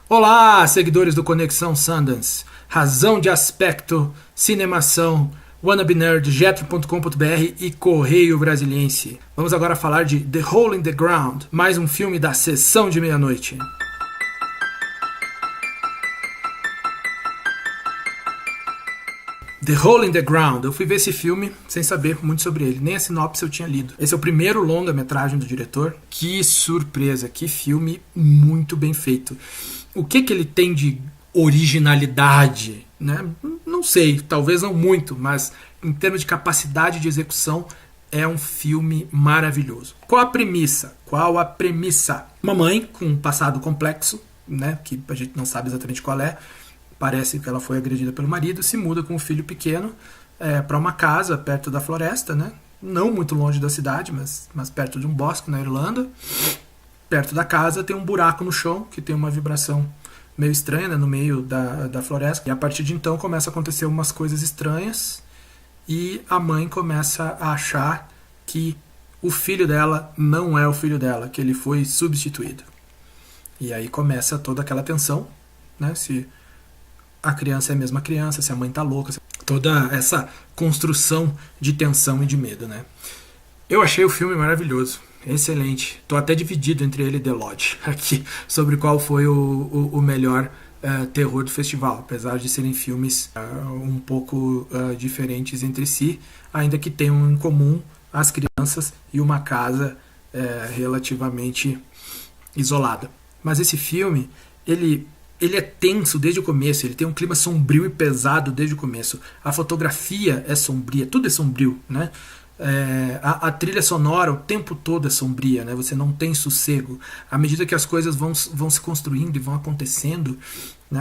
Olá, seguidores do Conexão Sundance, Razão de Aspecto, Cinemação, Wannabe Nerd, Jetro.com.br e Correio Brasiliense. Vamos agora falar de The Hole in the Ground, mais um filme da Sessão de Meia-Noite. The Hole in the Ground. Eu fui ver esse filme sem saber muito sobre ele, nem a sinopse eu tinha lido. Esse é o primeiro longa-metragem do diretor. Que surpresa, que filme muito bem feito. O que ele tem de originalidade, né? Não sei, talvez não muito, mas em termos de capacidade de execução, é um filme maravilhoso. Qual a premissa? Uma mãe com um passado complexo, né? Que a gente não sabe exatamente qual é. Parece que ela foi agredida pelo marido, se muda com um filho pequeno para uma casa perto da floresta, né? Não muito longe da cidade, mas perto de um bosque na Irlanda. Perto da casa tem um buraco no chão que tem uma vibração meio estranha, né, no meio da floresta. E a partir de então começa a acontecer umas coisas estranhas e a mãe começa a achar que o filho dela não é o filho dela, que ele foi substituído. E aí começa toda aquela tensão, né? Se a criança é a mesma criança, se a mãe tá louca, toda essa construção de tensão e de medo, né? Eu achei o filme maravilhoso, excelente. Tô até dividido entre ele e The Lodge aqui, sobre qual foi o melhor terror do festival, apesar de serem filmes um pouco diferentes entre si, ainda que tenham em comum as crianças e uma casa relativamente isolada. Mas esse filme, ele é tenso desde o começo, ele tem um clima sombrio e pesado desde o começo. A fotografia é sombria, tudo é sombrio, né? A trilha sonora o tempo todo é sombria, né? Você não tem sossego. À medida que as coisas vão se construindo e vão acontecendo, né?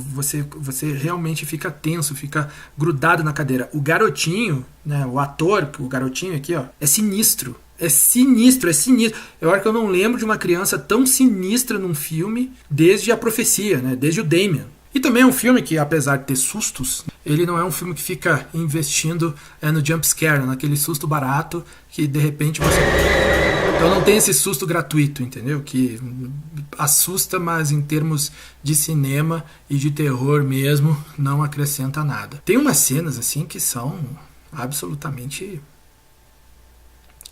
Você realmente fica tenso, fica grudado na cadeira. O garotinho, né? O ator, o garotinho aqui, ó, é sinistro. É sinistro. Eu acho que eu não lembro de uma criança tão sinistra num filme desde A Profecia, né? Desde o Damien. E também é um filme que, apesar de ter sustos, ele não é um filme que fica investindo no jump scare, naquele susto barato que de repente você... Então não tem esse susto gratuito, entendeu? Que assusta, mas em termos de cinema e de terror mesmo, não acrescenta nada. Tem umas cenas assim que são absolutamente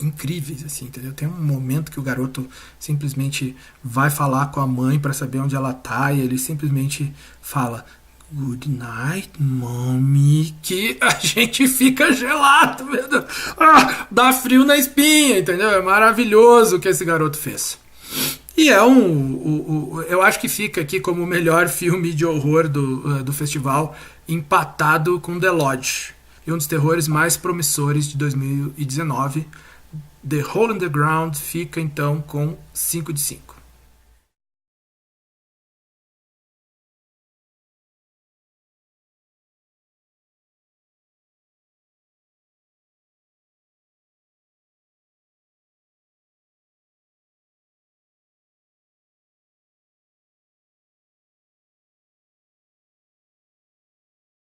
incríveis, assim, entendeu? Tem um momento que o garoto simplesmente vai falar com a mãe para saber onde ela tá e ele simplesmente fala "Good night, mommy", que a gente fica gelado, meu Deus. Dá frio na espinha, entendeu? É maravilhoso o que esse garoto fez. E é eu acho que fica aqui como o melhor filme de horror do festival, empatado com The Lodge, e um dos terrores mais promissores de 2019. The Hole in the Ground fica então com 5 de 5.